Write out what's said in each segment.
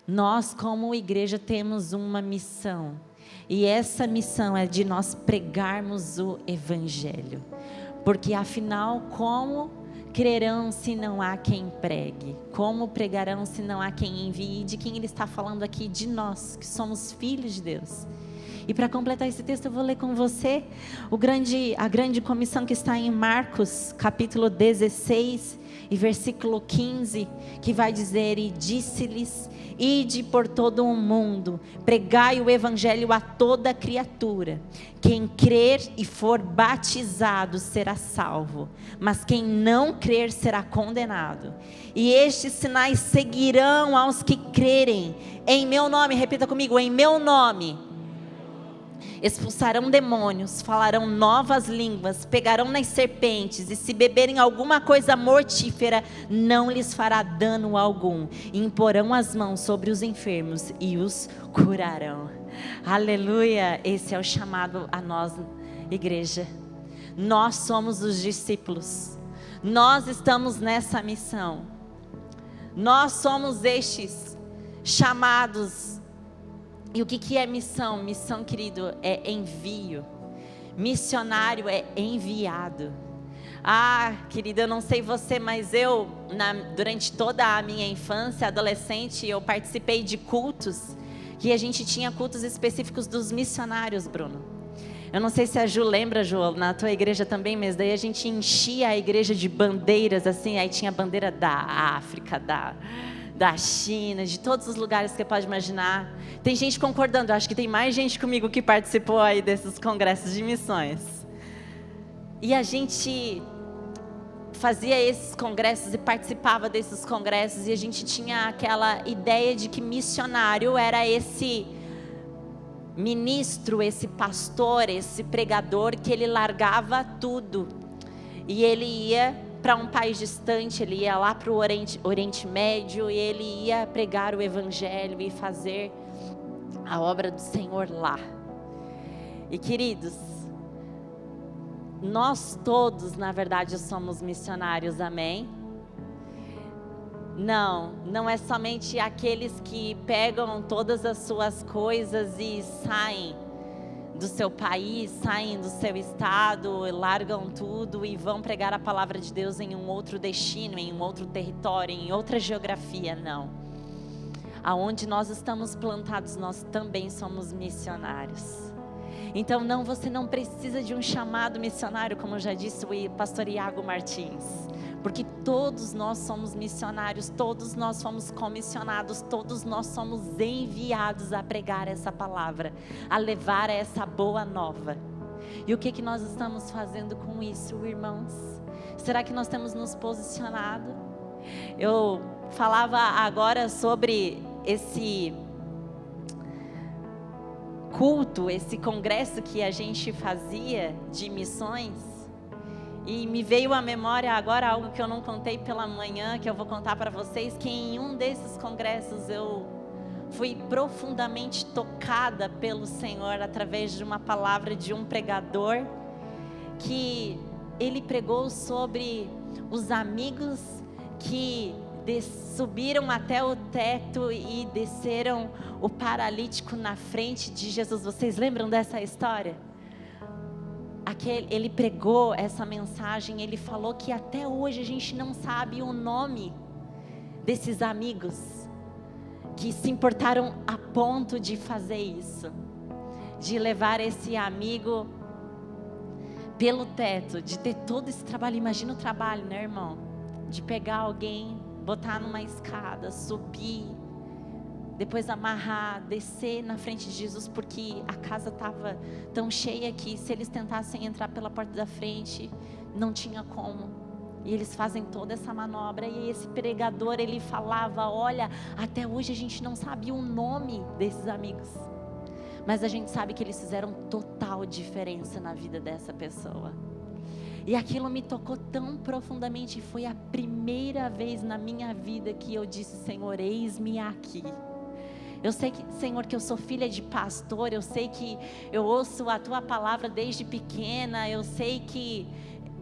Nós, como igreja, temos uma missão. E essa missão é de nós pregarmos o Evangelho. Porque afinal, como crerão se não há quem pregue? Como pregarão se não há quem envie? E de quem ele está falando aqui? De nós, que somos filhos de Deus. E para completar esse texto, eu vou ler com você a grande comissão que está em Marcos, capítulo 16 e versículo 15, que vai dizer: e disse-lhes: ide por todo o mundo, pregai o evangelho a toda criatura. Quem crer e for batizado será salvo, mas quem não crer será condenado. E estes sinais seguirão aos que crerem. Em meu nome, repita comigo, em meu nome. Expulsarão demônios, falarão novas línguas, pegarão nas serpentes, e se beberem alguma coisa mortífera, não lhes fará dano algum. E imporão as mãos sobre os enfermos e os curarão. Aleluia! Esse é o chamado a nós, igreja. Nós somos os discípulos. Nós estamos nessa missão. Nós somos estes chamados. E o que é missão? Missão, querido, é envio. Missionário é enviado. Ah, querida, eu não sei você, mas durante toda a minha infância, adolescente, eu participei de cultos, que a gente tinha cultos específicos dos missionários, Bruno. Eu não sei se a Ju lembra, Ju, na tua igreja também, mas daí a gente enchia a igreja de bandeiras, assim, aí tinha bandeira da África, da China, de todos os lugares que você pode imaginar. Tem gente concordando, acho que tem mais gente comigo que participou aí desses congressos de missões. E a gente fazia esses congressos e participava desses congressos, e a gente tinha aquela ideia de que missionário era esse ministro, esse pastor, esse pregador, que ele largava tudo e ele ia para um país distante, ele ia lá para o Oriente Médio, e ele ia pregar o Evangelho e fazer a obra do Senhor lá. E queridos, nós todos, na verdade, somos missionários, amém? Não é somente aqueles que pegam todas as suas coisas e saem do seu país, saem do seu estado, largam tudo e vão pregar a palavra de Deus em um outro destino, em um outro território, em outra geografia, não. Aonde nós estamos plantados, nós também somos missionários. Então você não precisa de um chamado missionário, como já disse o pastor Iago Martins, porque todos nós somos missionários, todos nós fomos comissionados, todos nós somos enviados a pregar essa palavra, a levar essa boa nova. E o que nós estamos fazendo com isso, irmãos? Será que nós temos nos posicionado? Eu falava agora sobre esse culto, esse congresso que a gente fazia de missões, e me veio à memória agora algo que eu não contei pela manhã, que eu vou contar para vocês, que em um desses congressos eu fui profundamente tocada pelo Senhor através de uma palavra de um pregador, que ele pregou sobre os amigos que subiram até o teto e desceram o paralítico na frente de Jesus. Vocês lembram dessa história? Ele pregou essa mensagem, ele falou que até hoje a gente não sabe o nome desses amigos que se importaram a ponto de fazer isso, de levar esse amigo pelo teto, de ter todo esse trabalho. Imagina o trabalho, né, irmão? De pegar alguém, botar numa escada, subir, depois amarrar, descer na frente de Jesus, porque a casa estava tão cheia que se eles tentassem entrar pela porta da frente, não tinha como. E eles fazem toda essa manobra, e esse pregador, ele falava: olha, até hoje a gente não sabia o nome desses amigos, mas a gente sabe que eles fizeram total diferença na vida dessa pessoa. E aquilo me tocou tão profundamente, e foi a primeira vez na minha vida que eu disse: Senhor, eis-me aqui. Eu sei que, Senhor, que eu sou filha de pastor, eu sei que eu ouço a Tua palavra desde pequena, eu sei que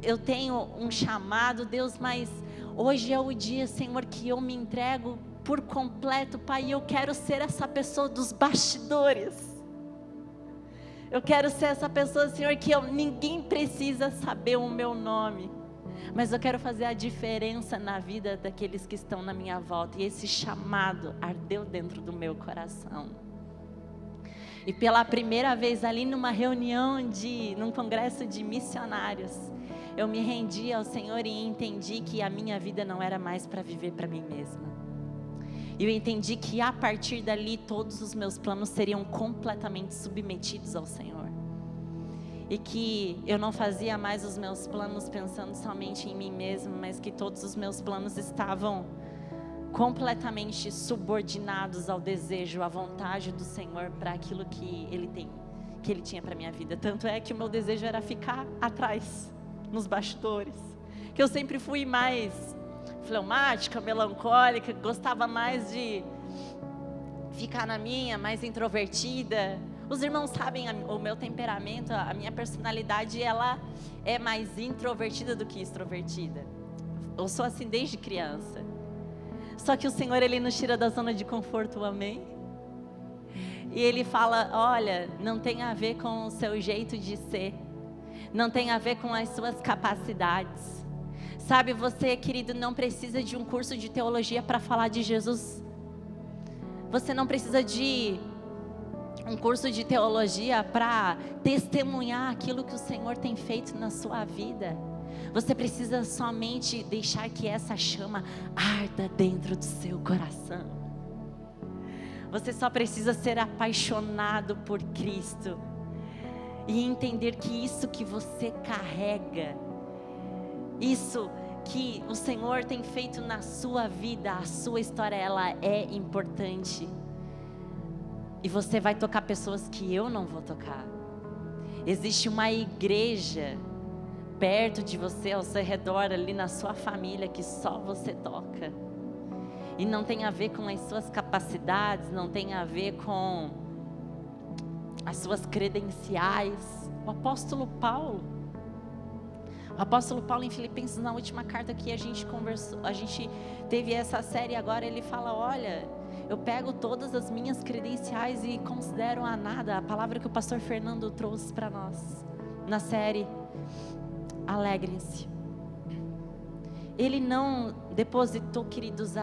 eu tenho um chamado, Deus, mas hoje é o dia, Senhor, que eu me entrego por completo, Pai. Eu quero ser essa pessoa dos bastidores. Eu quero ser essa pessoa, Senhor, que ninguém precisa saber o meu nome, mas eu quero fazer a diferença na vida daqueles que estão na minha volta. E esse chamado ardeu dentro do meu coração. E pela primeira vez ali numa reunião num congresso de missionários, eu me rendi ao Senhor e entendi que a minha vida não era mais para viver para mim mesma. Eu entendi que a partir dali todos os meus planos seriam completamente submetidos ao Senhor. E que eu não fazia mais os meus planos pensando somente em mim mesma, mas que todos os meus planos estavam completamente subordinados ao desejo, à vontade do Senhor para aquilo que Ele tinha para minha vida. Tanto é que o meu desejo era ficar atrás, nos bastidores. Que eu sempre fui mais fleumática, melancólica, gostava mais de ficar na minha, mais introvertida. Os irmãos sabem o meu temperamento, a minha personalidade, ela é mais introvertida do que extrovertida. Eu sou assim desde criança. Só que o Senhor, Ele nos tira da zona de conforto, amém? E Ele fala, olha, não tem a ver com o seu jeito de ser, não tem a ver com as suas capacidades. Sabe, você, querido, não precisa de um curso de teologia para falar de Jesus. Você não precisa de um curso de teologia para testemunhar aquilo que o Senhor tem feito na sua vida. Você precisa somente deixar que essa chama arda dentro do seu coração. Você só precisa ser apaixonado por Cristo e entender que isso que você carrega, isso que o Senhor tem feito na sua vida, a sua história, ela é importante. E você vai tocar pessoas que eu não vou tocar. Existe uma igreja perto de você, ao seu redor, ali na sua família, que só você toca. E não tem a ver com as suas capacidades, não tem a ver com as suas credenciais. O apóstolo Paulo em Filipenses, na última carta que a gente conversou, a gente teve essa série agora, ele fala, olha, eu pego todas as minhas credenciais e considero a nada. A palavra que o pastor Fernando trouxe para nós na série Alegrem-se. Ele não depositou, queridos,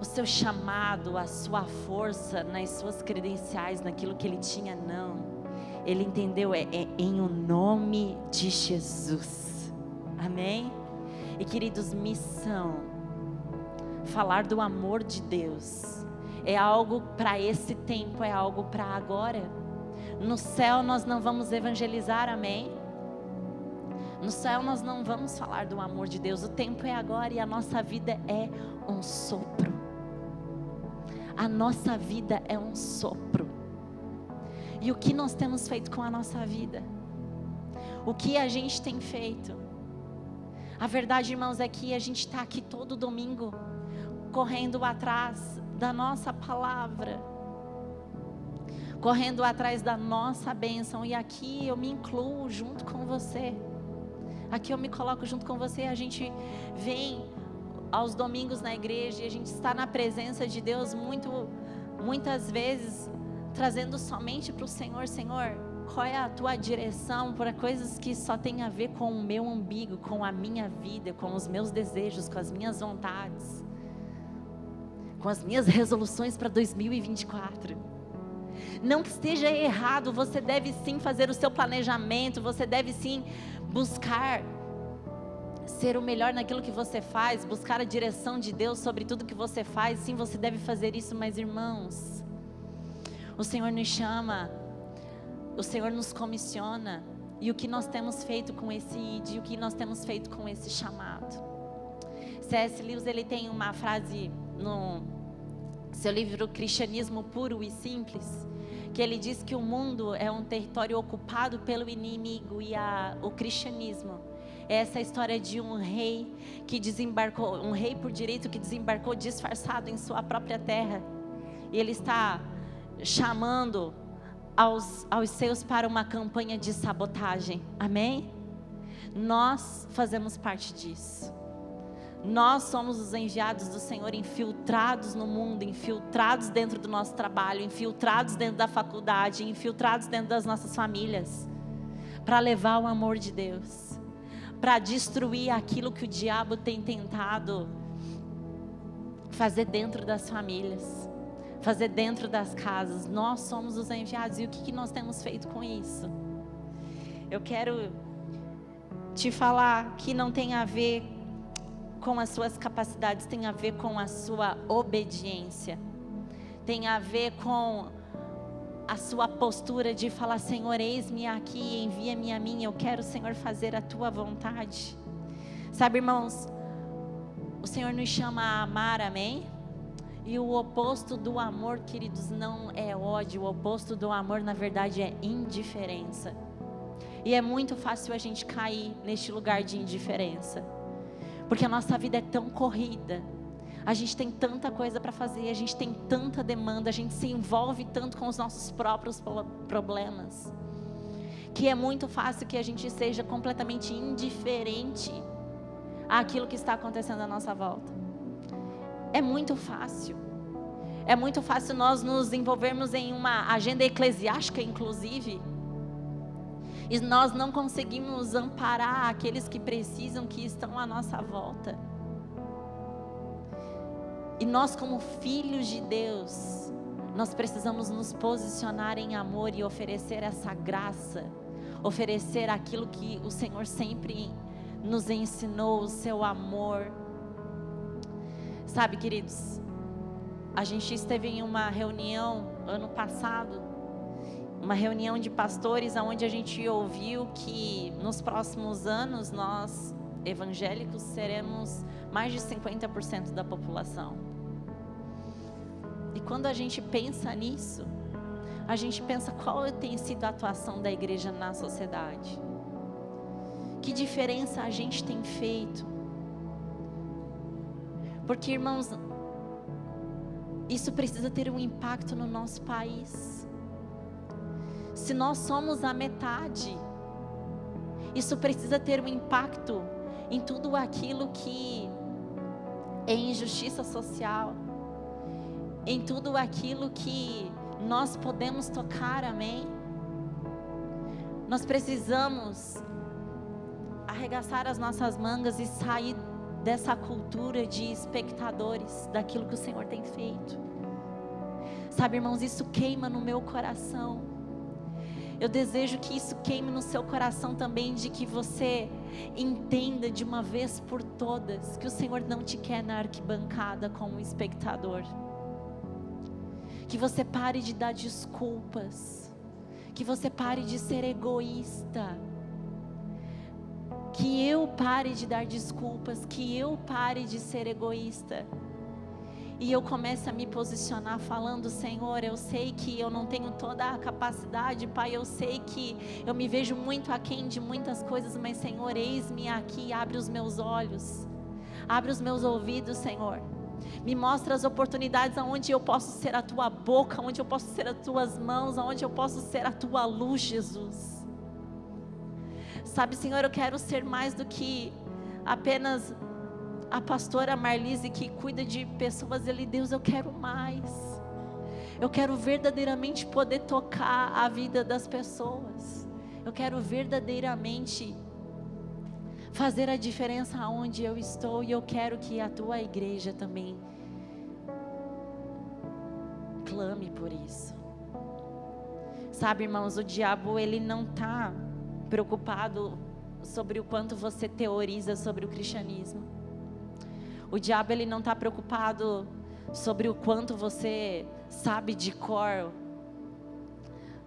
o seu chamado, a sua força nas suas credenciais, naquilo que ele tinha, não. Ele entendeu, é em o nome de Jesus. Amém? E, queridos, missão, falar do amor de Deus, é algo para esse tempo, é algo para agora. No céu nós não vamos evangelizar, amém? No céu nós não vamos falar do amor de Deus. O tempo é agora e a nossa vida é um sopro. A nossa vida é um sopro. E o que nós temos feito com a nossa vida? O que a gente tem feito? A verdade, irmãos, é que a gente está aqui todo domingo, correndo atrás da nossa palavra, correndo atrás da nossa bênção. E aqui eu me incluo junto com você. Aqui eu me coloco junto com você. A gente vem aos domingos na igreja e a gente está na presença de Deus muitas vezes trazendo somente para o Senhor, Senhor, qual é a tua direção para coisas que só tem a ver com o meu umbigo, com a minha vida, com os meus desejos, com as minhas vontades, com as minhas resoluções para 2024. Não que esteja errado, você deve sim fazer o seu planejamento, você deve sim buscar ser o melhor naquilo que você faz, buscar a direção de Deus sobre tudo que você faz. Sim, você deve fazer isso, mas irmãos, o Senhor nos chama, o Senhor nos comissiona, e o que nós temos feito com esse ID, o que nós temos feito com esse chamado. C.S. Lewis, ele tem uma frase no seu livro Cristianismo Puro e Simples, que ele diz que o mundo é um território ocupado pelo inimigo, e o cristianismo é essa história de um rei que desembarcou, um rei por direito que desembarcou disfarçado em sua própria terra, e ele está chamando aos seus para uma campanha de sabotagem, amém? Nós fazemos parte disso. Nós somos os enviados do Senhor, infiltrados no mundo, infiltrados dentro do nosso trabalho, infiltrados dentro da faculdade, infiltrados dentro das nossas famílias, para levar o amor de Deus, para destruir aquilo que o diabo tem tentado fazer dentro das famílias, fazer dentro das casas. Nós somos os enviados. E o que nós temos feito com isso? Eu quero te falar que não tem a ver com as suas capacidades, tem a ver com a sua obediência, tem a ver com a sua postura de falar: Senhor, eis-me aqui, envia-me a mim, eu quero, Senhor, fazer a tua vontade. Sabe, irmãos, o Senhor nos chama a amar, amém? E o oposto do amor, queridos, não é ódio. O oposto do amor, na verdade, é indiferença. E é muito fácil a gente cair neste lugar de indiferença, porque a nossa vida é tão corrida, a gente tem tanta coisa para fazer, a gente tem tanta demanda, a gente se envolve tanto com os nossos próprios problemas, que é muito fácil que a gente seja completamente indiferente àquilo que está acontecendo à nossa volta. É muito fácil nós nos envolvermos em uma agenda eclesiástica, inclusive, e nós não conseguimos amparar aqueles que precisam, que estão à nossa volta. E nós, como filhos de Deus, nós precisamos nos posicionar em amor e oferecer essa graça, oferecer aquilo que o Senhor sempre nos ensinou, o seu amor. Sabe, queridos, a gente esteve em uma reunião ano passado, uma reunião de pastores, onde a gente ouviu que nos próximos anos nós, evangélicos, seremos mais de 50% da população. E quando a gente pensa nisso, a gente pensa qual tem sido a atuação da igreja na sociedade. Que diferença a gente tem feito? Porque, irmãos, isso precisa ter um impacto no nosso país. Se nós somos a metade, isso precisa ter um impacto em tudo aquilo que é injustiça social, em tudo aquilo que nós podemos tocar, amém? Nós precisamos arregaçar as nossas mangas e sair dessa cultura de espectadores daquilo que o Senhor tem feito. Sabe, irmãos, isso queima no meu coração. Eu desejo que isso queime no seu coração também, de que você entenda de uma vez por todas que o Senhor não te quer na arquibancada como espectador. Que você pare de dar desculpas, que você pare de ser egoísta, que eu pare de dar desculpas, que eu pare de ser egoísta. E eu começo a me posicionar falando: Senhor, eu sei que eu não tenho toda a capacidade, Pai, eu sei que eu me vejo muito aquém de muitas coisas, mas Senhor, eis-me aqui, abre os meus olhos, abre os meus ouvidos, Senhor. Me mostra as oportunidades onde eu posso ser a Tua boca, onde eu posso ser as Tuas mãos, onde eu posso ser a Tua luz, Jesus. Sabe, Senhor, eu quero ser mais do que apenas a pastora Marlise que cuida de pessoas ali. Deus, eu quero mais. Eu quero verdadeiramente poder tocar a vida das pessoas. Eu quero verdadeiramente fazer a diferença aonde eu estou. E eu quero que a tua igreja também clame por isso. Sabe, irmãos, o diabo, ele não está preocupado sobre o quanto você teoriza sobre o cristianismo. O diabo, ele não está preocupado sobre o quanto você sabe de cor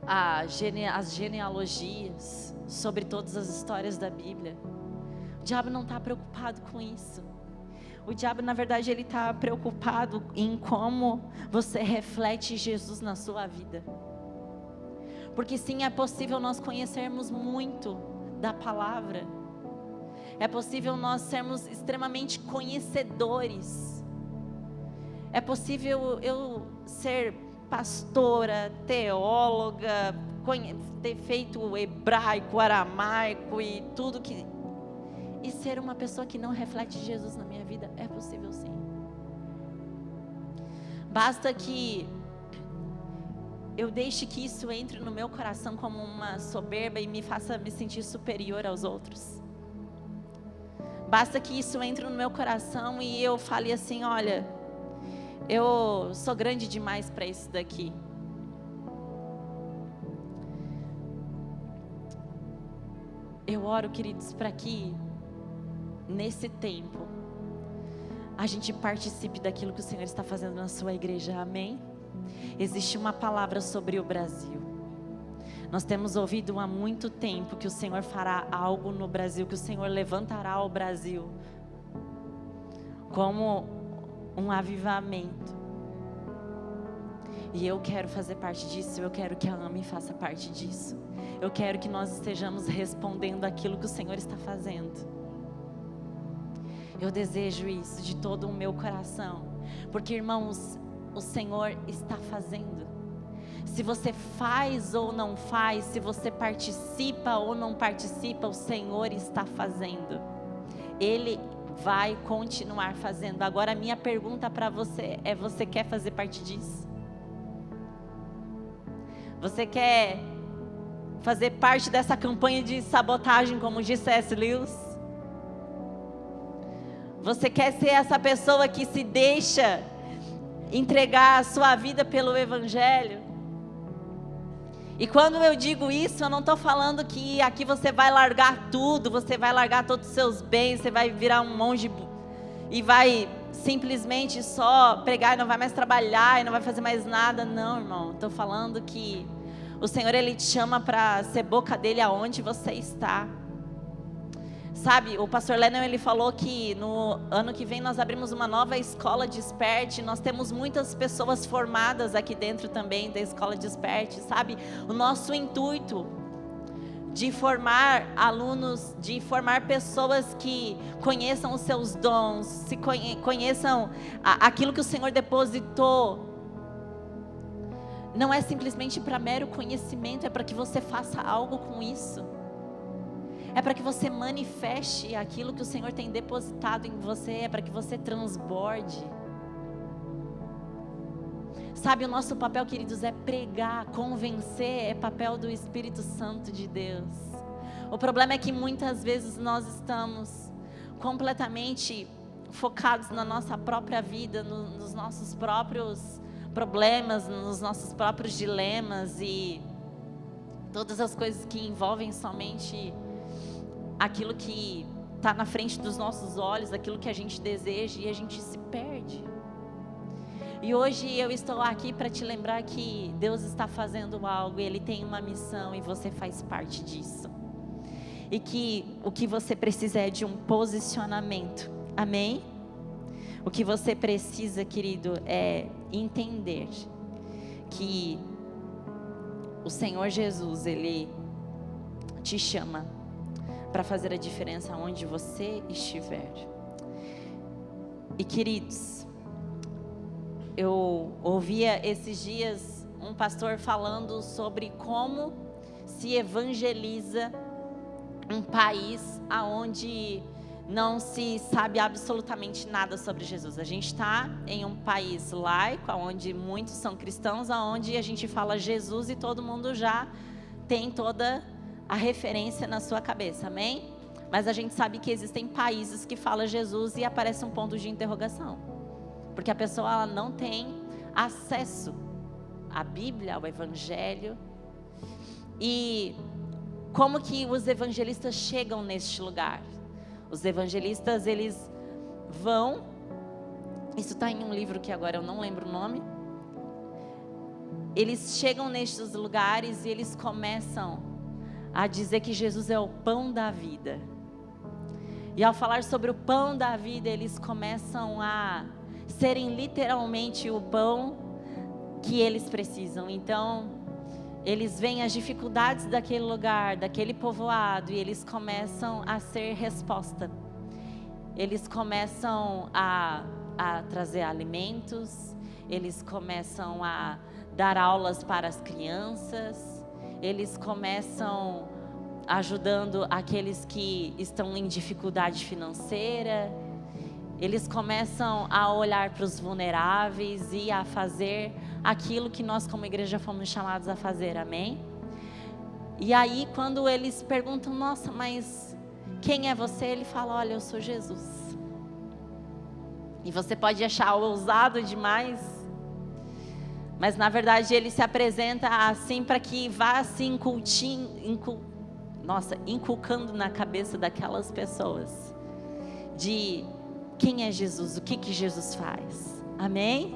as genealogias, sobre todas as histórias da Bíblia. O diabo não está preocupado com isso. O diabo, na verdade, ele está preocupado em como você reflete Jesus na sua vida. Porque sim, é possível nós conhecermos muito da palavra. É possível nós sermos extremamente conhecedores. É possível eu ser pastora, teóloga, ter feito hebraico, aramaico e tudo que... e ser uma pessoa que não reflete Jesus na minha vida? É possível, sim. Basta que eu deixe que isso entre no meu coração como uma soberba e me faça me sentir superior aos outros. Basta que isso entre no meu coração e eu fale assim: olha, eu sou grande demais para isso daqui. Eu oro, queridos, para que nesse tempo a gente participe daquilo que o Senhor está fazendo na sua igreja, amém? Existe uma palavra sobre o Brasil. Nós temos ouvido há muito tempo que o Senhor fará algo no Brasil, que o Senhor levantará o Brasil como um avivamento. E eu quero fazer parte disso, eu quero que a AME faça parte disso. Eu quero que nós estejamos respondendo aquilo que o Senhor está fazendo. Eu desejo isso de todo o meu coração, porque, irmãos, o Senhor está fazendo. Se você faz ou não faz, se você participa ou não participa, o Senhor está fazendo. Ele vai continuar fazendo. Agora a minha pergunta para você é: você quer fazer parte disso? Você quer fazer parte dessa campanha de sabotagem, como disse C.S. Lewis? Você quer ser essa pessoa que se deixa entregar a sua vida pelo Evangelho? E quando eu digo isso, eu não estou falando que aqui você vai largar tudo, você vai largar todos os seus bens, você vai virar um monge e vai simplesmente só pregar e não vai mais trabalhar e não vai fazer mais nada. Não, irmão, estou falando que o Senhor, Ele te chama para ser boca dele aonde você está. Sabe, o pastor Lennon, ele falou que no ano que vem nós abrimos uma nova escola Desperte. Nós temos muitas pessoas formadas aqui dentro também da escola Desperte, sabe? O nosso intuito de formar alunos, de formar pessoas que conheçam os seus dons, conheçam aquilo que o Senhor depositou. Não é simplesmente para mero conhecimento, é para que você faça algo com isso. É para que você manifeste aquilo que o Senhor tem depositado em você, é para que você transborde. Sabe, o nosso papel, queridos, é pregar, convencer, é papel do Espírito Santo de Deus. O problema é que muitas vezes nós estamos completamente focados na nossa própria vida, nos nossos próprios problemas, nos nossos próprios dilemas e todas as coisas que envolvem somente aquilo que está na frente dos nossos olhos, aquilo que a gente deseja, e a gente se perde. E hoje eu estou aqui para te lembrar que Deus está fazendo algo, Ele tem uma missão e você faz parte disso. E que o que você precisa é de um posicionamento, amém? O que você precisa, querido, é entender que o Senhor Jesus, Ele te chama para fazer a diferença onde você estiver. E, queridos, eu ouvia esses dias um pastor falando sobre como se evangeliza um país onde não se sabe absolutamente nada sobre Jesus. A gente está em um país laico, onde muitos são cristãos, onde a gente fala Jesus e todo mundo já tem toda a referência na sua cabeça, amém? Mas a gente sabe que existem países que falam Jesus e aparece um ponto de interrogação, porque a pessoa ela não tem acesso à Bíblia, ao Evangelho. E como que os evangelistas chegam neste lugar? Os evangelistas, eles vão, isso está em um livro que agora eu não lembro o nome. Eles chegam nestes lugares e eles começam a dizer que Jesus é o pão da vida. E ao falar sobre o pão da vida, eles começam a serem literalmente o pão que eles precisam. Então, eles veem as dificuldades daquele lugar, daquele povoado, e eles começam a ser resposta. Eles começam a trazer alimentos, eles começam a dar aulas para as crianças, eles começam ajudando aqueles que estão em dificuldade financeira. Eles começam a olhar para os vulneráveis e a fazer aquilo que nós como igreja fomos chamados a fazer, amém? E aí quando eles perguntam, nossa, mas quem é você? Ele fala, olha, eu sou Jesus. E você pode achar ousado demais, mas na verdade ele se apresenta assim para que vá se inculcando na cabeça daquelas pessoas de quem é Jesus, o que Jesus faz, amém?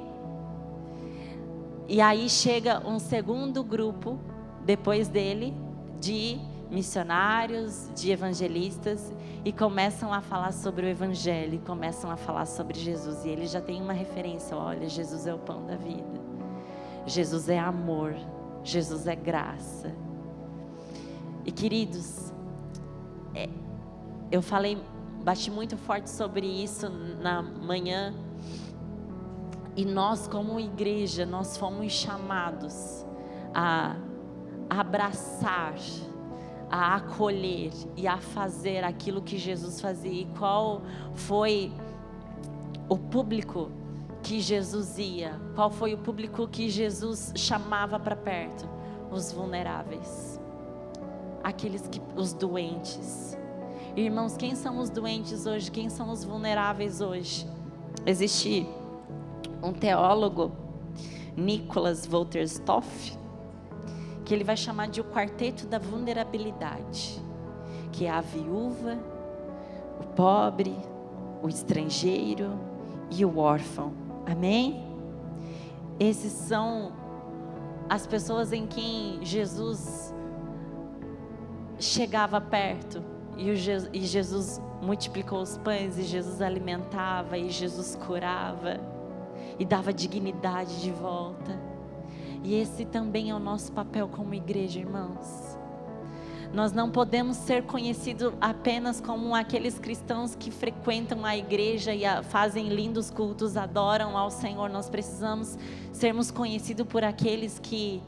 E aí chega um segundo grupo depois dele de missionários, de evangelistas, e começam a falar sobre o evangelho, começam a falar sobre Jesus, e ele já tem uma referência, olha, Jesus é o pão da vida, Jesus é amor, Jesus é graça. E queridos, eu bati muito forte sobre isso na manhã, e nós como igreja, nós fomos chamados a abraçar, a acolher e a fazer aquilo que Jesus fazia. E qual foi o público que Jesus ia? Qual foi o público que Jesus chamava para perto? Os vulneráveis, os doentes. Irmãos, quem são os doentes hoje? Quem são os vulneráveis hoje? Existe um teólogo, Nicholas Wolterstorff, que ele vai chamar de o quarteto da vulnerabilidade, que é a viúva, o pobre, o estrangeiro e o órfão, amém? Esses são as pessoas em quem Jesus chegava perto, e Jesus multiplicou os pães, e Jesus alimentava, e Jesus curava, e dava dignidade de volta. E esse também é o nosso papel como igreja, irmãos. Nós não podemos ser conhecidos apenas como aqueles cristãos que frequentam a igreja e fazem lindos cultos, adoram ao Senhor. Nós precisamos sermos conhecidos por aqueles que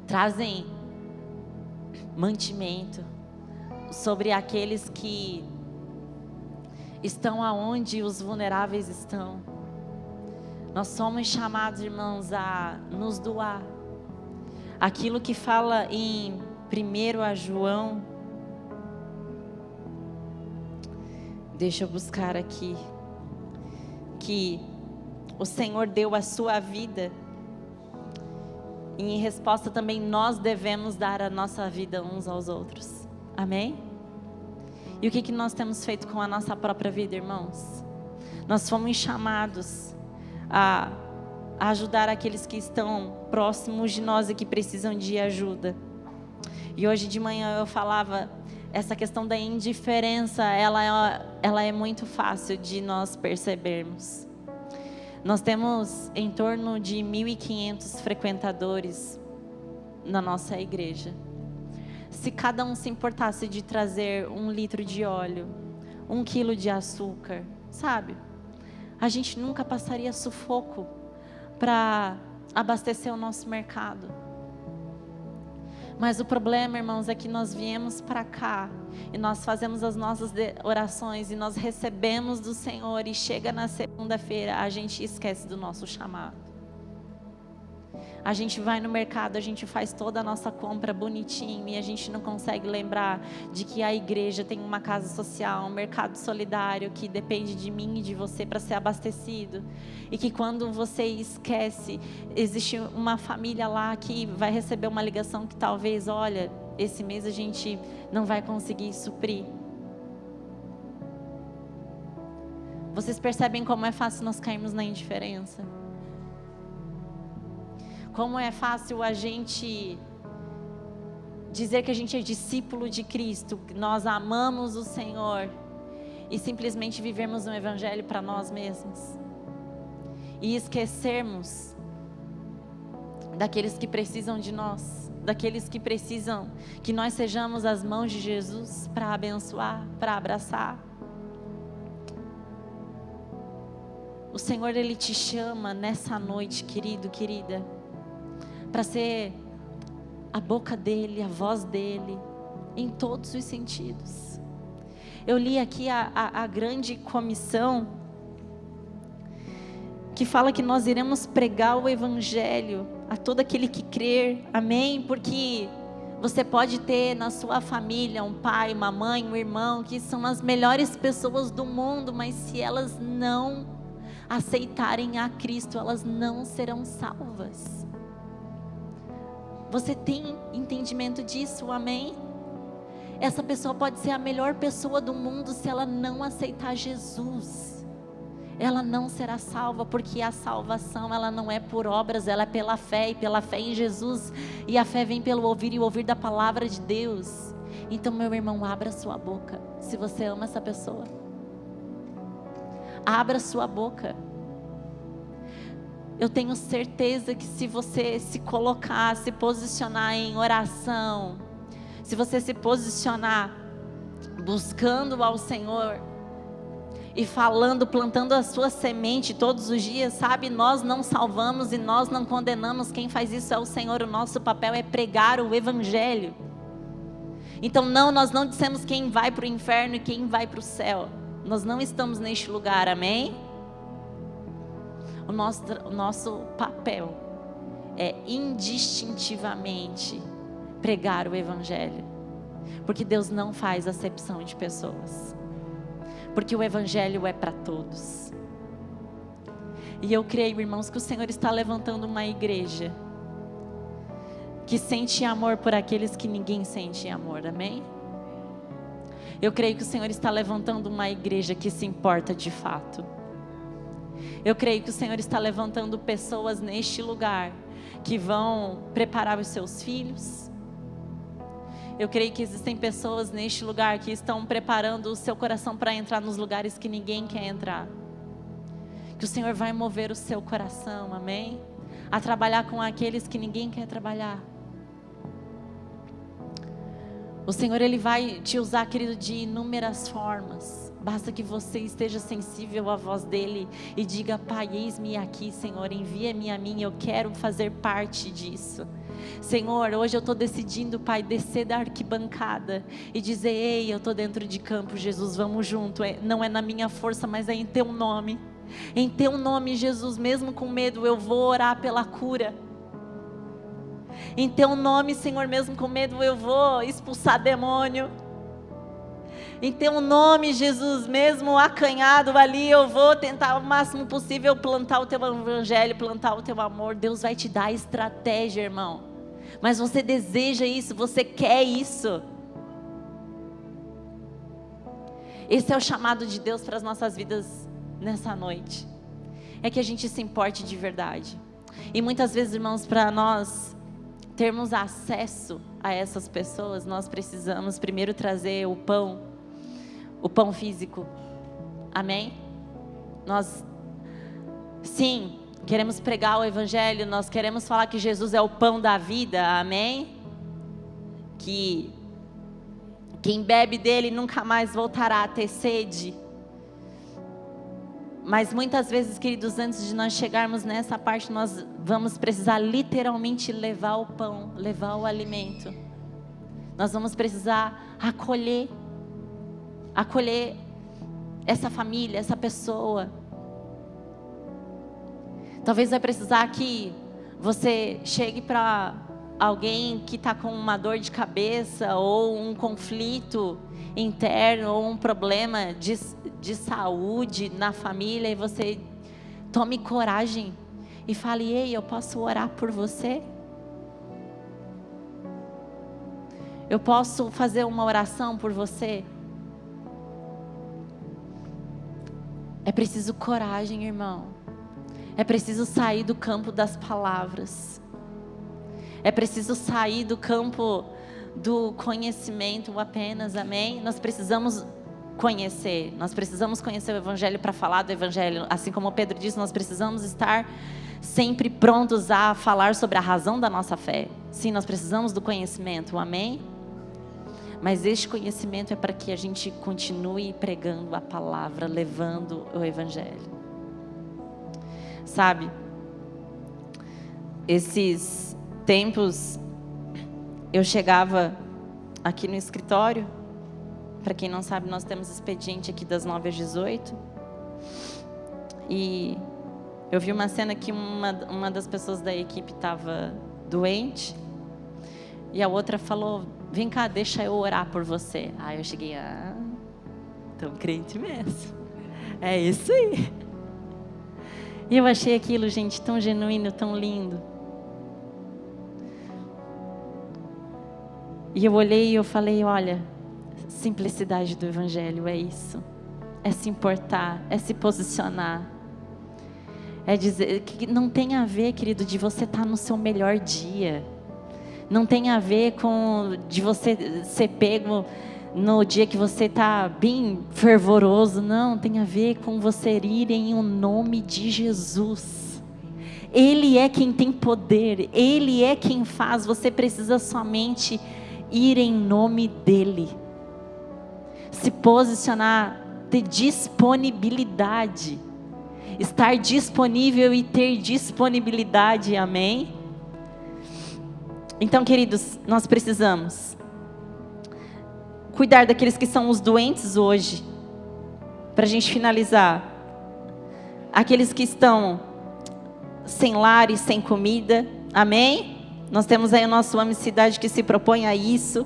trazem mantimento, sobre aqueles que estão aonde os vulneráveis estão. Nós somos chamados, irmãos, a nos doar. Aquilo que fala em 1 João, deixa eu buscar aqui, que o Senhor deu a sua vida, e em resposta também nós devemos dar a nossa vida uns aos outros, amém? E o que nós temos feito com a nossa própria vida, irmãos? Nós fomos chamados a ajudar aqueles que estão próximos de nós e que precisam de ajuda. E hoje de manhã eu falava, essa questão da indiferença, ela é muito fácil de nós percebermos. Nós temos em torno de 1.500 frequentadores na nossa igreja. Se cada um se importasse de trazer 1 litro de óleo, 1 quilo de açúcar, sabe? A gente nunca passaria sufoco para abastecer o nosso mercado. Mas o problema, irmãos, é que nós viemos para cá e nós fazemos as nossas orações e nós recebemos do Senhor, e chega na segunda-feira, a gente esquece do nosso chamado. A gente vai no mercado, a gente faz toda a nossa compra bonitinho e a gente não consegue lembrar de que a igreja tem uma casa social, um mercado solidário que depende de mim e de você para ser abastecido. E que quando você esquece, existe uma família lá que vai receber uma ligação que talvez, olha, esse mês a gente não vai conseguir suprir. Vocês percebem como é fácil nós cairmos na indiferença? Como é fácil a gente dizer que a gente é discípulo de Cristo, que nós amamos o Senhor, e simplesmente vivermos um evangelho para nós mesmos. E esquecermos daqueles que precisam de nós, daqueles que precisam que nós sejamos as mãos de Jesus para abençoar, para abraçar. O Senhor, Ele te chama nessa noite, querido, querida, para ser a boca dEle, a voz dEle, em todos os sentidos. Eu li aqui a grande comissão, que fala que nós iremos pregar o evangelho a todo aquele que crer, amém? Porque você pode ter na sua família um pai, uma mãe, um irmão, que são as melhores pessoas do mundo, mas se elas não aceitarem a Cristo, elas não serão salvas. Você tem entendimento disso, amém? Essa pessoa pode ser a melhor pessoa do mundo, se ela não aceitar Jesus, ela não será salva, porque a salvação, ela não é por obras, ela é pela fé, e pela fé em Jesus, e a fé vem pelo ouvir, e o ouvir da palavra de Deus. Então, meu irmão, abra sua boca, se você ama essa pessoa, abra sua boca. Eu tenho certeza que se você se colocar, se posicionar em oração, se você se posicionar buscando ao Senhor e falando, plantando a sua semente todos os dias, sabe? Nós não salvamos e nós não condenamos, quem faz isso é o Senhor. O nosso papel é pregar o evangelho. Então nós não dissemos quem vai para o inferno e quem vai para o céu. Nós não estamos neste lugar, amém? O nosso papel é indistintivamente pregar o evangelho, porque Deus não faz acepção de pessoas, porque o evangelho é para todos. E eu creio, irmãos, que o Senhor está levantando uma igreja que sente amor por aqueles que ninguém sente amor, amém? Eu creio que o Senhor está levantando uma igreja que se importa de fato. Eu creio que o Senhor está levantando pessoas neste lugar que vão preparar os seus filhos. Eu creio que existem pessoas neste lugar que estão preparando o seu coração para entrar nos lugares que ninguém quer entrar. Que o Senhor vai mover o seu coração, amém? A trabalhar com aqueles que ninguém quer trabalhar. O Senhor, Ele vai te usar, querido, de inúmeras formas. Basta que você esteja sensível à voz dEle e diga: Pai, eis-me aqui, Senhor, envia-me a mim, eu quero fazer parte disso. Senhor, hoje eu estou decidindo, Pai, descer da arquibancada e dizer: ei, eu estou dentro de campo, Jesus, vamos junto. Não é na minha força, mas é em Teu nome. Em Teu nome, Jesus, mesmo com medo, eu vou orar pela cura. Em Teu nome, Senhor, mesmo com medo, eu vou expulsar demônio. Em Teu nome, Jesus, mesmo acanhado ali, eu vou tentar o máximo possível plantar o Teu evangelho, plantar o Teu amor. Deus vai te dar estratégia, irmão. Mas você deseja isso, você quer isso. Esse é o chamado de Deus para as nossas vidas nessa noite. É que a gente se importe de verdade. E muitas vezes, irmãos, para nós termos acesso a essas pessoas, nós precisamos primeiro trazer o pão físico, amém? Nós, sim, queremos pregar o evangelho, nós queremos falar que Jesus é o pão da vida, amém? Que quem bebe dele nunca mais voltará a ter sede. Mas muitas vezes, queridos, antes de nós chegarmos nessa parte, nós vamos precisar literalmente levar o pão, levar o alimento. Nós vamos precisar acolher essa família, essa pessoa. Talvez vai precisar que você chegue para alguém que está com uma dor de cabeça, ou um conflito interno, ou um problema de saúde na família, e você tome coragem e fale: ei, eu posso orar por você? Eu posso fazer uma oração por você? É preciso coragem, irmão. É preciso sair do campo das palavras. É preciso sair do campo do conhecimento apenas, amém? Nós precisamos conhecer. Nós precisamos conhecer o evangelho para falar do evangelho. Assim como Pedro disse, nós precisamos estar sempre prontos a falar sobre a razão da nossa fé. Sim, nós precisamos do conhecimento, amém? Mas este conhecimento é para que a gente continue pregando a palavra, levando o evangelho. Sabe, esses tempos eu chegava aqui no escritório. Para quem não sabe, nós temos expediente aqui das 9 às 18. E eu vi uma cena que uma das pessoas da equipe estava doente. E a outra falou, vem cá, deixa eu orar por você. Aí eu cheguei, tão crente mesmo. É isso aí. E eu achei aquilo, gente, tão genuíno, tão lindo. E eu olhei e eu falei, olha, simplicidade do Evangelho é isso. É se importar, é se posicionar. É dizer que não tem a ver, querido, de você estar no seu melhor dia. Não tem a ver com de você ser pego no dia que você está bem fervoroso. Não, tem a ver com você ir em o nome de Jesus. Ele é quem tem poder, Ele é quem faz. Você precisa somente ir em nome dEle. Se posicionar, ter disponibilidade. Estar disponível e ter disponibilidade, amém? Então, queridos, nós precisamos cuidar daqueles que são os doentes hoje. Para a gente finalizar. Aqueles que estão sem lar e sem comida, amém? Nós temos aí o nosso Ame Cidade que se propõe a isso.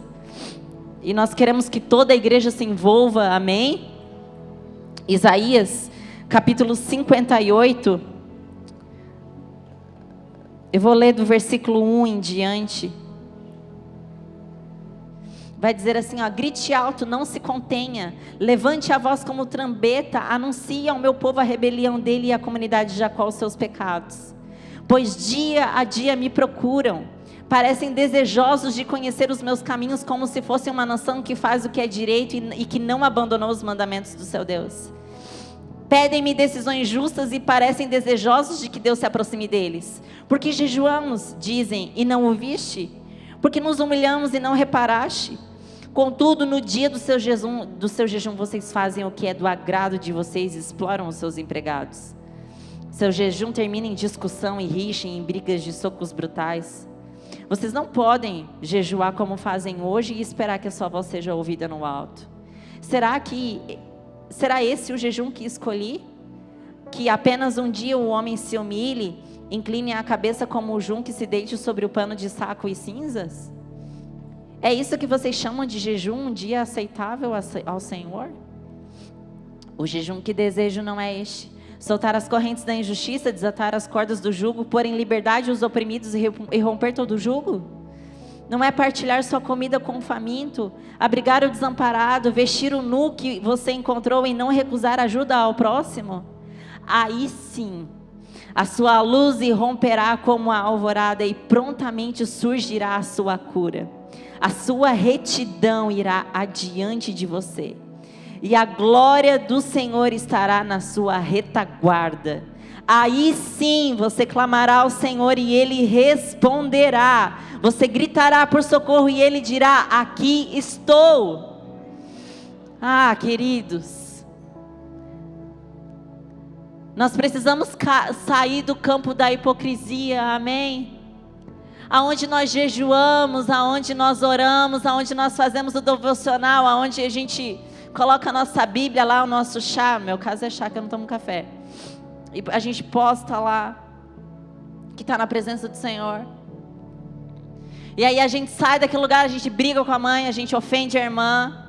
E nós queremos que toda a igreja se envolva, amém? Isaías, capítulo 58. Eu vou ler do versículo 1 em diante. Vai dizer assim, grite alto, não se contenha. Levante a voz como trombeta, anuncie ao meu povo a rebelião dele e à comunidade de Jacó os seus pecados. Pois dia a dia me procuram. Parecem desejosos de conhecer os meus caminhos como se fossem uma nação que faz o que é direito e que não abandonou os mandamentos do seu Deus. Pedem-me decisões justas e parecem desejosos de que Deus se aproxime deles. Porque jejuamos, dizem, e não ouviste? Porque nos humilhamos e não reparaste? Contudo, no dia do seu jejum, vocês fazem o que é do agrado de vocês e exploram os seus empregados. Seu jejum termina em discussão e rixa, em brigas de socos brutais. Vocês não podem jejuar como fazem hoje e esperar que a sua voz seja ouvida no alto. Será esse o jejum que escolhi? Que apenas um dia o homem se humilhe, incline a cabeça como o junco e se deite sobre o pano de saco e cinzas? É isso que vocês chamam de jejum, um dia aceitável ao Senhor? O jejum que desejo não é este: soltar as correntes da injustiça, desatar as cordas do jugo, pôr em liberdade os oprimidos e romper todo o jugo? Não é partilhar sua comida com o faminto, abrigar o desamparado, vestir o nu que você encontrou e não recusar ajuda ao próximo? Aí sim, a sua luz irromperá como a alvorada e prontamente surgirá a sua cura. A sua retidão irá adiante de você. E a glória do Senhor estará na sua retaguarda. Aí sim você clamará ao Senhor e Ele responderá. Você gritará por socorro e Ele dirá: aqui estou. Queridos, nós precisamos sair do campo da hipocrisia, amém? Aonde nós jejuamos, aonde nós oramos, aonde nós fazemos o devocional, aonde a gente coloca a nossa Bíblia lá, o nosso chá. Meu caso é chá, que eu não tomo café. E a gente posta lá que está na presença do Senhor. E aí a gente sai daquele lugar, a gente briga com a mãe, a gente ofende a irmã,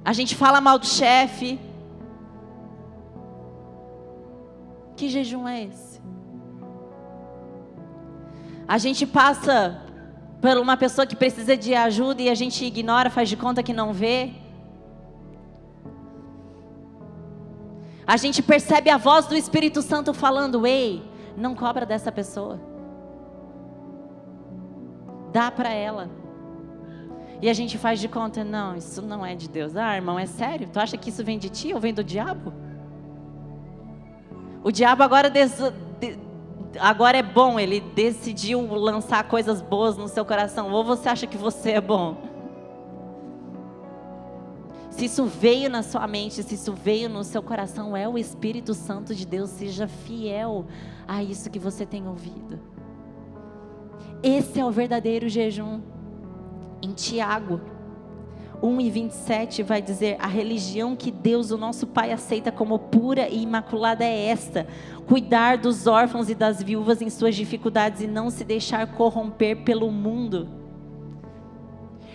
a gente fala mal do chefe. Que jejum é esse? A gente passa por uma pessoa que precisa de ajuda e a gente ignora, faz de conta que não vê. A gente percebe a voz do Espírito Santo falando: ei, não cobra dessa pessoa. Dá para ela. E a gente faz de conta: não, isso não é de Deus. Irmão, é sério? Tu acha que isso vem de ti ou vem do diabo? O diabo agora é bom, ele decidiu lançar coisas boas no seu coração. Ou você acha que você é bom? Se isso veio na sua mente, se isso veio no seu coração, é o Espírito Santo de Deus. Seja fiel a isso que você tem ouvido. Esse é o verdadeiro jejum. Em Tiago, 1:27 vai dizer: a religião que Deus, o nosso Pai, aceita como pura e imaculada é esta: cuidar dos órfãos e das viúvas em suas dificuldades e não se deixar corromper pelo mundo.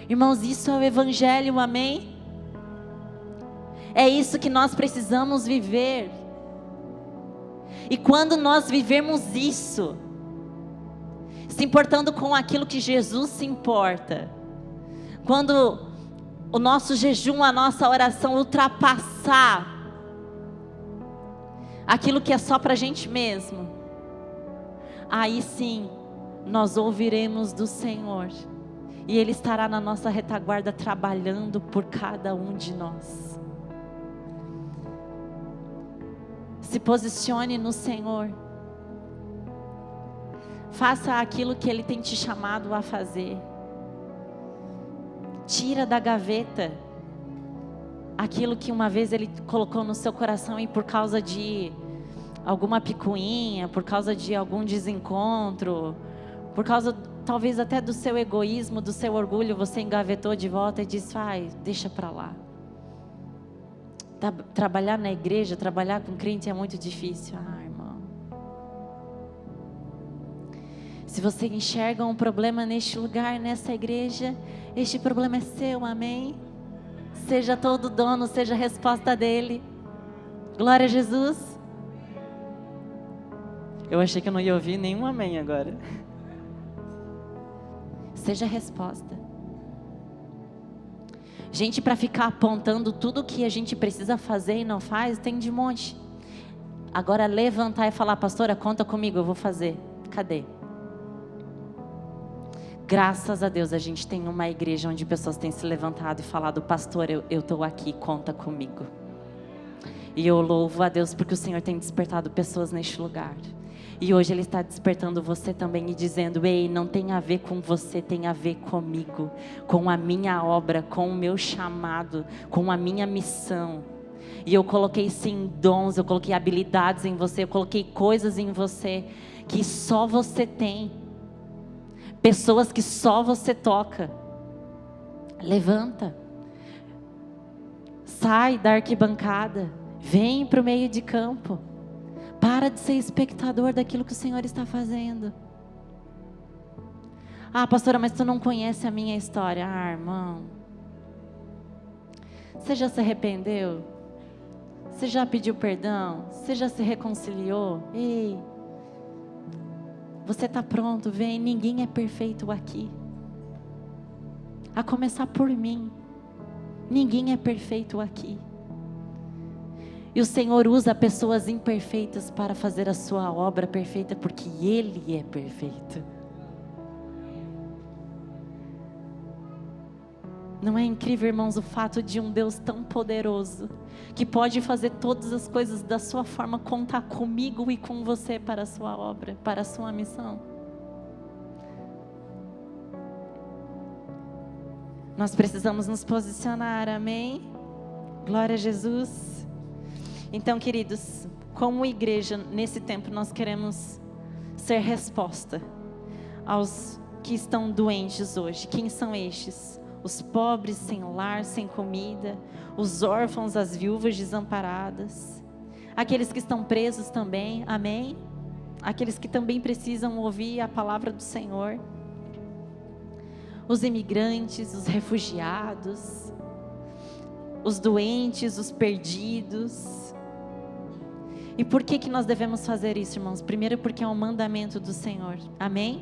Irmãos, isso é o Evangelho, amém? É isso que nós precisamos viver. E quando nós vivemos isso, se importando com aquilo que Jesus se importa, quando o nosso jejum, a nossa oração ultrapassar aquilo que é só para a gente mesmo, aí sim nós ouviremos do Senhor, e Ele estará na nossa retaguarda trabalhando por cada um de nós. Se posicione no Senhor. Faça aquilo que Ele tem te chamado a fazer. Tira da gaveta aquilo que uma vez Ele colocou no seu coração e por causa de alguma picuinha, por causa de algum desencontro, por causa talvez até do seu egoísmo, do seu orgulho, você engavetou de volta e disse: ai, deixa pra lá. Trabalhar na igreja, trabalhar com crente é muito difícil. Ah, irmão, se você enxerga um problema neste lugar, nessa igreja, este problema é seu, amém? Seja todo dono, seja a resposta dele. Glória a Jesus. Eu achei que eu não ia ouvir nenhum amém agora. Seja a resposta. Gente, para ficar apontando tudo que a gente precisa fazer e não faz, tem de monte. Agora levantar e falar: pastora, conta comigo, eu vou fazer. Cadê? Graças a Deus a gente tem uma igreja onde pessoas têm se levantado e falado: pastor, eu estou aqui, conta comigo. E eu louvo a Deus porque o Senhor tem despertado pessoas neste lugar. E hoje Ele está despertando você também e dizendo: ei, não tem a ver com você, tem a ver comigo, com a minha obra, com o meu chamado, com a minha missão. E eu coloquei sim dons, eu coloquei habilidades em você, eu coloquei coisas em você que só você tem, pessoas que só você toca. Levanta, sai da arquibancada, vem para o meio de campo. Para de ser espectador daquilo que o Senhor está fazendo. Ah, pastora, mas tu não conhece a minha história. Ah, irmão, você já se arrependeu? Você já pediu perdão? Você já se reconciliou? Ei, você está pronto, vem. Ninguém é perfeito aqui. A começar por mim. Ninguém é perfeito aqui. E o Senhor usa pessoas imperfeitas para fazer a sua obra perfeita, porque Ele é perfeito. Não é incrível, irmãos, o fato de um Deus tão poderoso, que pode fazer todas as coisas da sua forma, contar comigo e com você para a sua obra, para a sua missão? Nós precisamos nos posicionar, amém? Glória a Jesus. Então, queridos, como igreja, nesse tempo nós queremos ser resposta aos que estão doentes hoje. Quem são estes? Os pobres sem lar, sem comida, os órfãos, as viúvas desamparadas, aqueles que estão presos também, amém? Aqueles que também precisam ouvir a palavra do Senhor, os imigrantes, os refugiados, os doentes, os perdidos. E por que nós devemos fazer isso, irmãos? Primeiro, porque é um mandamento do Senhor, amém?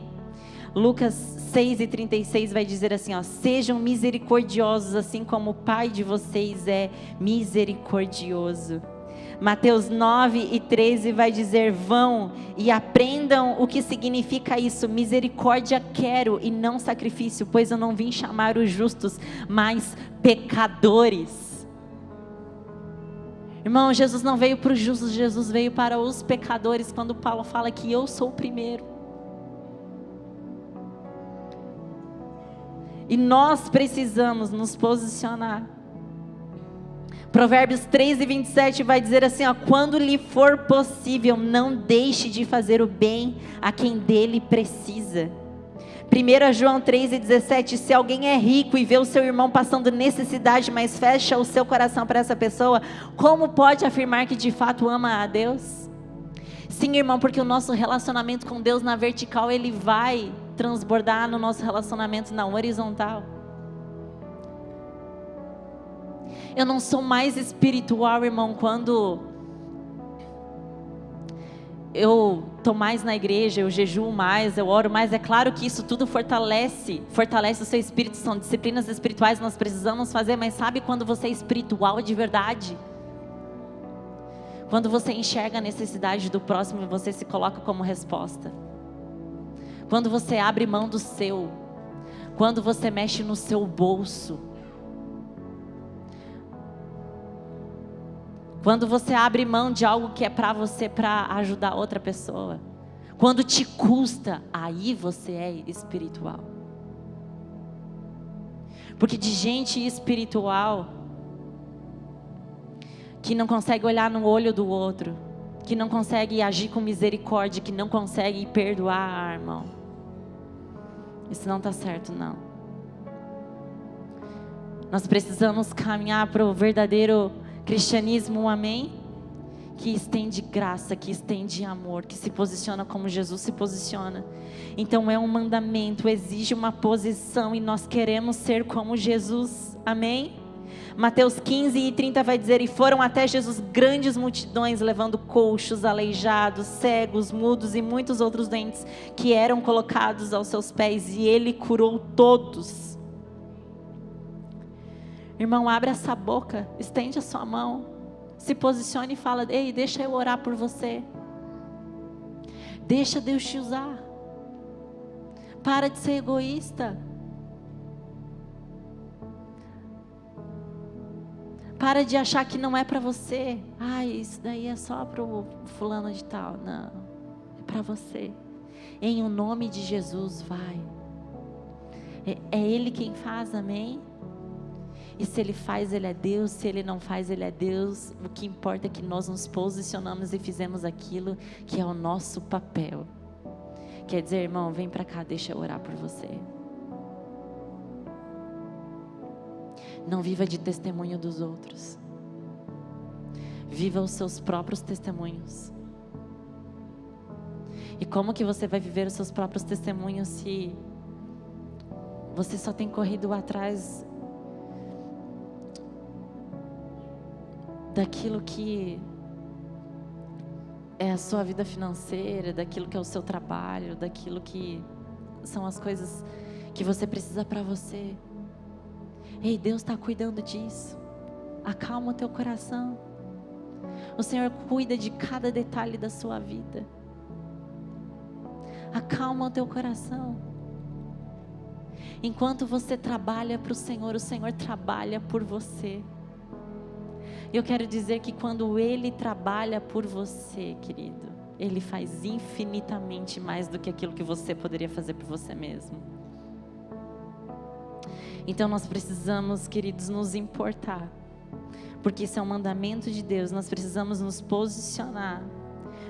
Lucas 6:36 vai dizer assim, ó: sejam misericordiosos assim como o Pai de vocês é misericordioso. Mateus 9:13 vai dizer: vão e aprendam o que significa isso, misericórdia quero e não sacrifício, pois eu não vim chamar os justos, mas pecadores. Irmão, Jesus não veio para os justos, Jesus veio para os pecadores, quando Paulo fala que eu sou o primeiro. E nós precisamos nos posicionar. Provérbios 13:27 vai dizer assim, ó: quando lhe for possível, não deixe de fazer o bem a quem dele precisa. 1 João 3,17, se alguém é rico e vê o seu irmão passando necessidade, mas fecha o seu coração para essa pessoa, como pode afirmar que de fato ama a Deus? Sim, irmão, porque o nosso relacionamento com Deus na vertical, ele vai transbordar no nosso relacionamento na horizontal. Eu não sou mais espiritual, irmão, quando eu estou mais na igreja, eu jejuo mais, eu oro mais. É claro que isso tudo fortalece o seu espírito, são disciplinas espirituais que nós precisamos fazer, mas sabe quando você é espiritual de verdade? Quando você enxerga a necessidade do próximo e você se coloca como resposta. Quando você abre mão do seu. Quando você mexe no seu bolso. Quando você abre mão de algo que é para você, para ajudar outra pessoa. Quando te custa, aí você é espiritual. Porque de gente espiritual, que não consegue olhar no olho do outro, que não consegue agir com misericórdia, que não consegue perdoar, irmão, isso não está certo, não. Nós precisamos caminhar para o verdadeiro cristianismo, amém? Que estende graça, que estende amor, que se posiciona como Jesus se posiciona. Então é um mandamento, exige uma posição e nós queremos ser como Jesus, amém? Mateus 15:30 vai dizer, e foram até Jesus grandes multidões, levando coxos, aleijados, cegos, mudos e muitos outros doentes, que eram colocados aos seus pés, e ele curou todos. Irmão, abre essa boca, estende a sua mão, se posicione e fala, ei, deixa eu orar por você. Deixa Deus te usar. Para de ser egoísta. Para de achar que não é para você. Ai, isso daí é só para o fulano de tal. Não, é para você. Em o nome de Jesus, vai. É Ele quem faz, amém? E se Ele faz, Ele é Deus. Se Ele não faz, Ele é Deus. O que importa é que nós nos posicionamos e fizemos aquilo que é o nosso papel. Quer dizer, irmão, vem para cá, deixa eu orar por você. Não viva de testemunho dos outros. Viva os seus próprios testemunhos. E como que você vai viver os seus próprios testemunhos se você só tem corrido atrás daquilo que é a sua vida financeira, daquilo que é o seu trabalho, daquilo que são as coisas que você precisa para você? Ei, Deus está cuidando disso. Acalma o teu coração. O Senhor cuida de cada detalhe da sua vida. Acalma o teu coração. Enquanto você trabalha para o Senhor trabalha por você. Eu quero dizer que quando Ele trabalha por você, querido, Ele faz infinitamente mais do que aquilo que você poderia fazer por você mesmo. Então nós precisamos, queridos, nos importar, porque isso é um mandamento de Deus. Nós precisamos nos posicionar.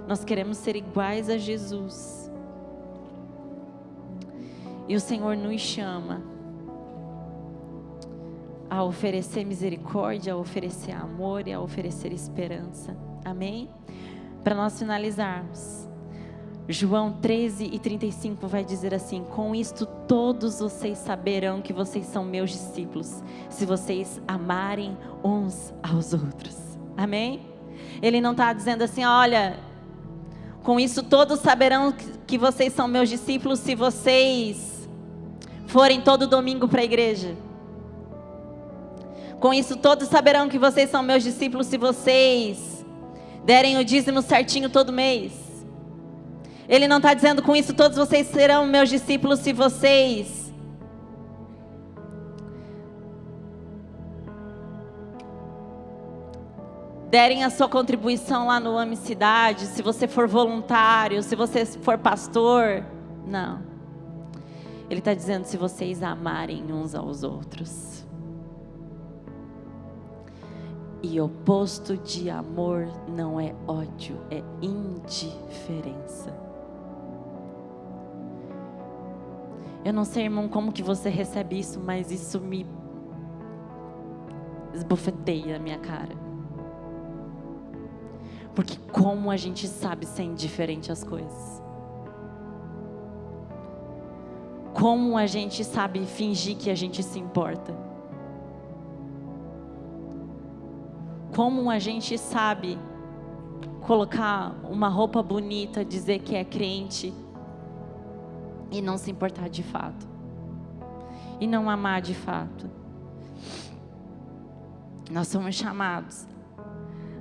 Nós queremos ser iguais a Jesus. E o Senhor nos chama a oferecer misericórdia, a oferecer amor e a oferecer esperança. Amém? Para nós finalizarmos, João 13:35 vai dizer assim: com isto todos vocês saberão que vocês são meus discípulos, se vocês amarem uns aos outros. Amém? Ele não está dizendo assim, olha, com isso todos saberão que vocês são meus discípulos se vocês forem todo domingo para a igreja. Com isso todos saberão que vocês são meus discípulos se vocês derem o dízimo certinho todo mês. Ele não está dizendo, com isso todos vocês serão meus discípulos se vocês derem a sua contribuição lá no AME Cidade, se você for voluntário, se você for pastor. Não. Ele está dizendo, se vocês amarem uns aos outros. E oposto de amor não é ódio, é indiferença. Eu não sei, irmão, como que você recebe isso, mas isso me esbofeteia a minha cara. Porque como a gente sabe ser indiferente às coisas? Como a gente sabe fingir que a gente se importa? Como a gente sabe colocar uma roupa bonita, dizer que é crente e não se importar de fato? E não amar de fato? Nós somos chamados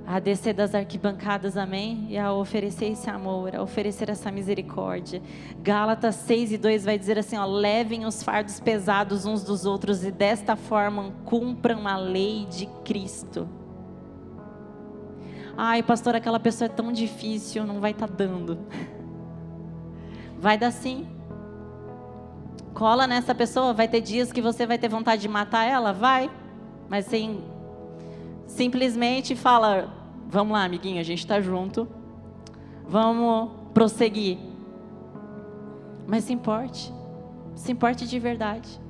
a descer das arquibancadas, amém? E a oferecer esse amor, a oferecer essa misericórdia. Gálatas 6:2 vai dizer assim, ó, levem os fardos pesados uns dos outros e desta forma cumpram a lei de Cristo. Ai, pastor, aquela pessoa é tão difícil, não vai estar dando. Vai dar sim. Cola nessa pessoa, vai ter dias que você vai ter vontade de matar ela? Vai. Mas sem... simplesmente fala, vamos lá, amiguinho, a gente está junto, vamos prosseguir. Mas se importe de verdade.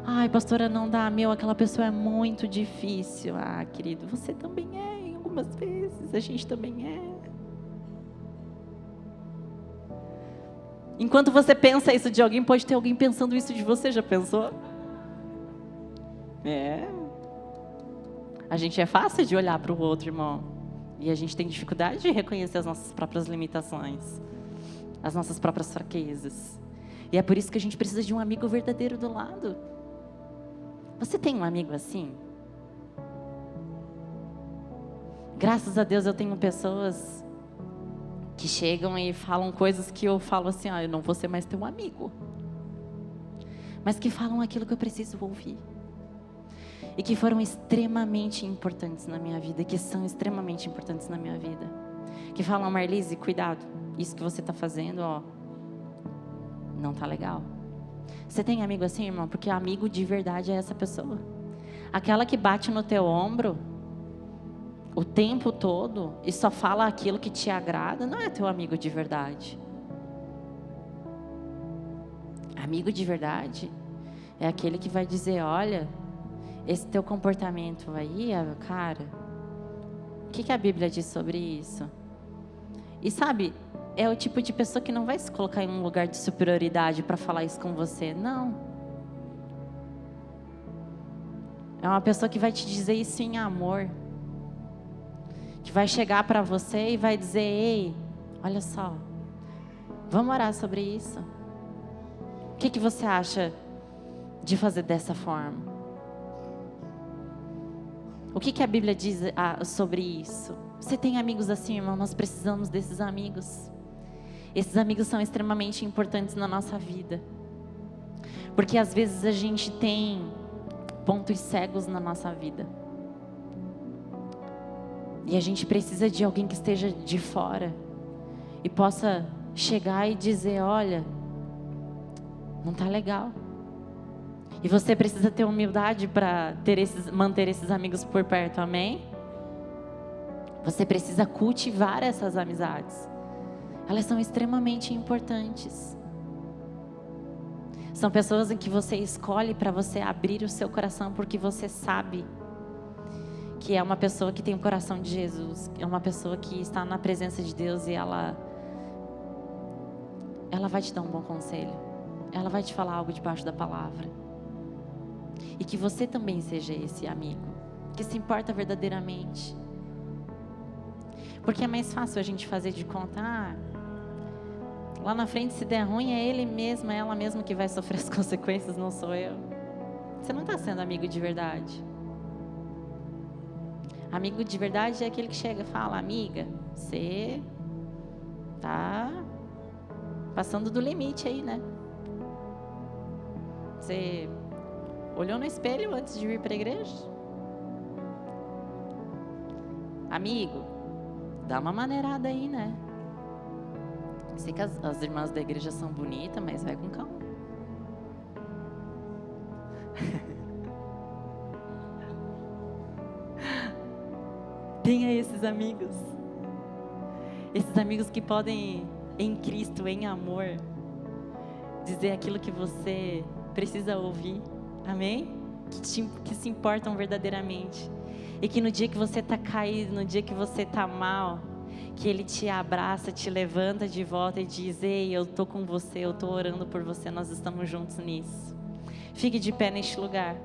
Ai, pastora, não dá, aquela pessoa é muito difícil. Ah, querido, você também é, em algumas vezes, a gente também é. Enquanto você pensa isso de alguém, pode ter alguém pensando isso de você, já pensou? A gente é fácil de olhar para o outro, irmão. E a gente tem dificuldade de reconhecer as nossas próprias limitações, as nossas próprias fraquezas. E é por isso que a gente precisa de um amigo verdadeiro do lado. Você tem um amigo assim? Graças a Deus eu tenho pessoas que chegam e falam coisas que eu falo assim, eu não vou ser mais teu amigo. Mas que falam aquilo que eu preciso ouvir. E que foram extremamente importantes na minha vida, que são extremamente importantes na minha vida. Que falam, Marlise, cuidado, isso que você está fazendo, não tá legal. Você tem amigo assim, irmão? Porque amigo de verdade é essa pessoa. Aquela que bate no teu ombro o tempo todo e só fala aquilo que te agrada, não é teu amigo de verdade. Amigo de verdade é aquele que vai dizer, olha, esse teu comportamento aí, cara, o que a Bíblia diz sobre isso? E sabe, é o tipo de pessoa que não vai se colocar em um lugar de superioridade para falar isso com você, não. É uma pessoa que vai te dizer isso em amor. Que vai chegar para você e vai dizer, ei, olha só, vamos orar sobre isso. O que você acha de fazer dessa forma? O que a Bíblia diz sobre isso? Você tem amigos assim, irmão? Nós precisamos desses amigos. Esses amigos são extremamente importantes na nossa vida. Porque às vezes a gente tem pontos cegos na nossa vida. E a gente precisa de alguém que esteja de fora e possa chegar e dizer, olha, não está legal. E você precisa ter humildade para manter esses amigos por perto, amém? Você precisa cultivar essas amizades. Elas são extremamente importantes. São pessoas em que você escolhe para você abrir o seu coração porque você sabe que é uma pessoa que tem o coração de Jesus, é uma pessoa que está na presença de Deus e ela vai te dar um bom conselho. Ela vai te falar algo debaixo da palavra. E que você também seja esse amigo, que se importa verdadeiramente. Porque é mais fácil a gente fazer de conta, lá na frente se der ruim é ele mesmo, é ela mesma que vai sofrer as consequências, não sou eu. Você não está sendo amigo de verdade. Amigo de verdade é aquele que chega e fala, amiga, você tá passando do limite aí, né? Você olhou no espelho antes de vir para a igreja? Amigo, dá uma maneirada aí, né? Sei que as irmãs da igreja são bonitas, mas vai com calma. Tenha esses amigos. Esses amigos que podem, em Cristo, em amor, dizer aquilo que você precisa ouvir. Amém? Que se importam verdadeiramente. E que no dia que você está caído, no dia que você está mal, que Ele te abraça, te levanta de volta e diz: ei, eu estou com você, eu estou orando por você, nós estamos juntos nisso. Fique de pé neste lugar.